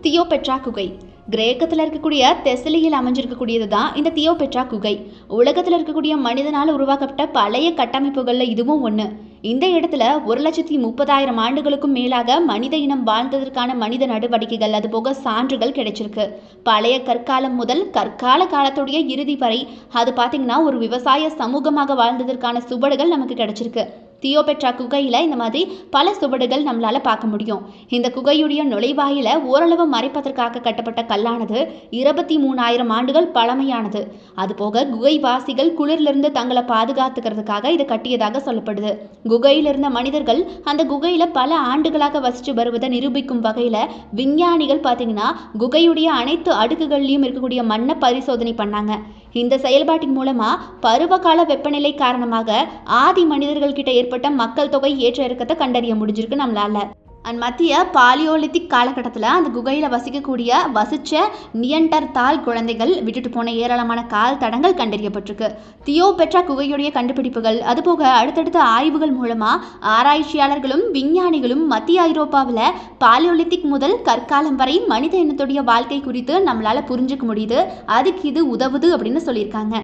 தியோபெட்ரா குகை கிரேக்கத்தில் இருக்கக்கூடிய தெசலியில் அமைஞ்சிருக்கக்கூடியது தான் இந்த தியோபெட்ரா குகை. உலகத்தில் இருக்கக்கூடிய மனிதனால் உருவாக்கப்பட்ட பழைய கட்டமைப்புகளில் இதுவும் ஒன்று. இந்த இடத்துல 1,30,000 ஆண்டுகளுக்கும் மேலாக மனித இனம் வாழ்ந்ததற்கான மனித நடவடிக்கைகள் அதுபோக சான்றுகள் கிடைச்சிருக்கு. பழைய கற்காலம் முதல் கற்கால காலத்துடைய இறுதி வரை அது பார்த்தீங்கன்னா ஒரு விவசாய சமூகமாக வாழ்ந்ததற்கான சுவடுகள் நமக்கு கிடைச்சிருக்கு. தியோபெட்ரா குகையில் இந்த மாதிரி பல சுவடுகள் நம்மளால பார்க்க முடியும். இந்த குகையுடைய நுழைவாயில ஓரளவு மறைப்பதற்காக கட்டப்பட்ட கல்லானது 23,000 ஆண்டுகள் பழமையானது. அதுபோக குகைவாசிகள் குளிரிலிருந்து தங்களை பாதுகாத்துக்கிறதுக்காக இதை கட்டியதாக சொல்லப்படுது. குகையில் இருந்த மனிதர்கள் அந்த குகையில பல ஆண்டுகளாக வசிச்சு வருவதை நிரூபிக்கும் வகையில விஞ்ஞானிகள் பார்த்தீங்கன்னா குகையுடைய அனைத்து அடுக்குகள்லையும் இருக்கக்கூடிய மண்ணை பரிசோதனை பண்ணாங்க. இந்த செயல்பாட்டின் மூலமா பருவகால வெப்பநிலை காரணமாக ஆதி மனிதர்கள் கிட்ட ஏற்பட்ட மக்கள் தொகை ஏற்ற இறக்கத்தை கண்டறிய முடிஞ்சிருக்கு நம்மளால. மத்திய பாலியோலித்திக் காலகட்டத்தில் அந்த குகையில் வசிச்ச நியண்டர்தால் குழந்தைகள் விட்டுட்டு போன ஏராளமான கால் தடங்கள் கண்டறியப்பட்டிருக்கு. தியோபெட்ரா குகையுடைய கண்டுபிடிப்புகள் அதுபோக அடுத்தடுத்த ஆய்வுகள் மூலமா ஆராய்ச்சியாளர்களும் விஞ்ஞானிகளும் மத்திய ஐரோப்பாவில் பாலியோலித்திக் முதல் கற்காலம் வரை மனித இனத்துடைய வாழ்க்கை குறித்து நம்மளால புரிஞ்சுக்க முடியுது. அதுக்கு இது உதவுது அப்படின்னு சொல்லியிருக்காங்க.